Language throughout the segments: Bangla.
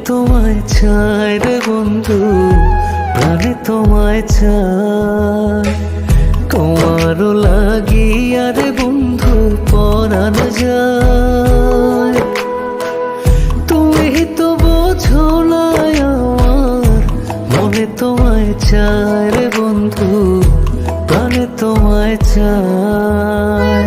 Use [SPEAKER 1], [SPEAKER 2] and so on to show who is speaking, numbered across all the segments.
[SPEAKER 1] তোমায় চাই রে বন্ধু, প্রাণে তোমায় চাই। তোমারও লাগিয়া রে বন্ধু পরাণ যায়। তুমি তো বোঝো না আমার মনে তোমায় চাই রে বন্ধু, প্রাণে তোমায় চাই।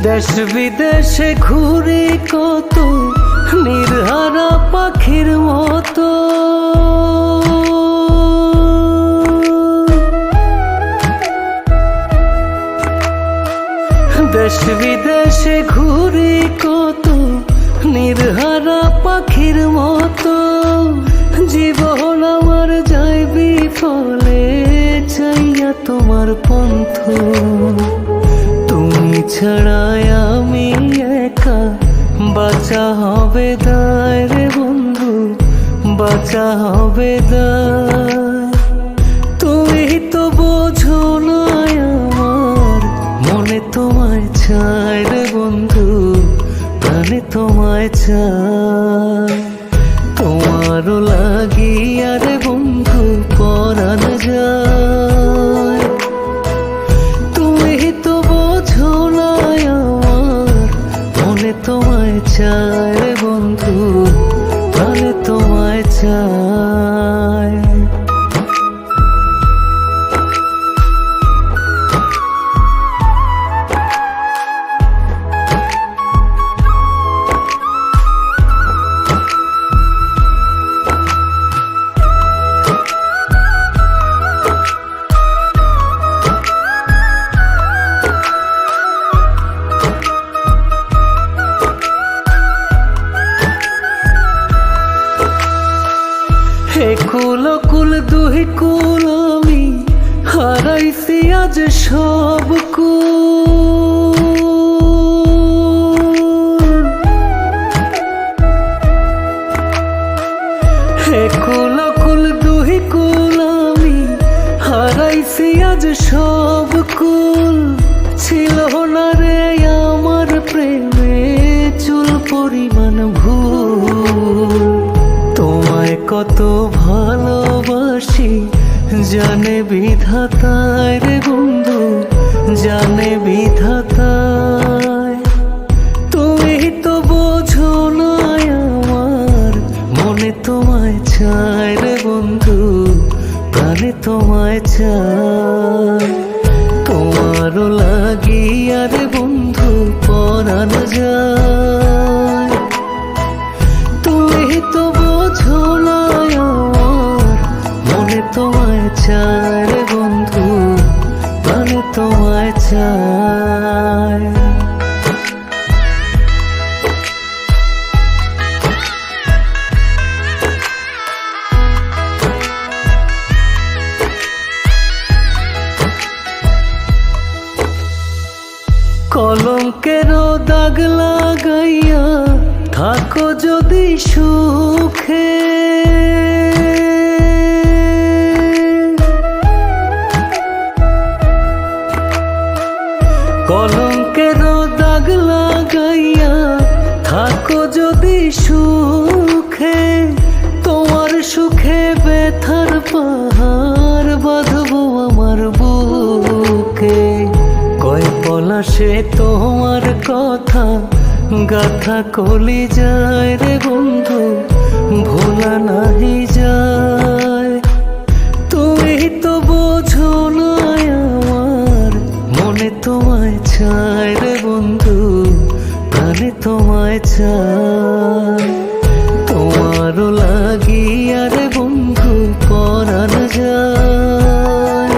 [SPEAKER 1] দেশ বিদেশে ঘুরে কত নির্হারা পাখির মতো, দেশ বিদেশে ঘুরে কত নির্হারা পাখির মতো। জীবন আমার যায় বিফলে চাইয়া তোমার পন্থ। তুমি ছাড়াই আমি একা, বাঁচা হবে দায় রে বন্ধু, বাঁচা হবে দায়। তুমি তো বোঝো না আমার মনে তোমায় চাই রে বন্ধু, প্রাণে তোমায় চাই। তোমারও লাগিয়া রে বন্ধু পরাণ যায়। তুমি তো বোঝো না আমার মনে তোমায় চাই রে বন্ধু, প্রাণে তোমায় চাই। কুল কুল দুই কুল আমি হারাইছি আজ সব কুল। কুল কুল দুই কুল আমি হারাইছি আজ সব কুল। ছিল না রে আমার প্রেমে চুল পরিমাণ ভুল। তোমায় কত ভালোবাসি জানে বিধাতায় রে বন্ধু, জানে বিধাতায়। তুমি তো বোঝো না আমার মনে তোমায় চাই রে বন্ধু, প্রাণে তোমায় চাই। তোমারও লাগিয়া রে বন্ধু পরাণ যায়। তুমি তো বোঝো না আমার মনে তোমায় চাই রে বন্ধু, প্রাণে তোমায় চাই। কলঙ্কেরও দাগ লাগাইয়া থাকো যদি সুখে, কলঙ্কেরও দাগ লাগাইয়া থাকো যদি সুখে। তোমার সুখে ব্যথার পাহাড় বাঁধবো আমার বুকে। কয় পলাশে তোমার কথা গাথা কলি যায় রে বন্ধু, ভোলা নাহি যায়। তুমি তো বোঝো না আমার মনে তোমায় চাই রে বন্ধু, প্রাণে তোমায় চাই। তোমারও লাগিয়া রে বন্ধু পরাণ যায়।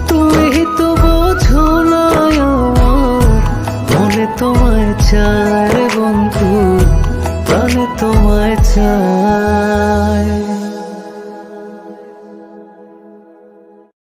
[SPEAKER 1] তুমি তো বোঝো না আমার মনে তোমায় চাই রে বন্ধু,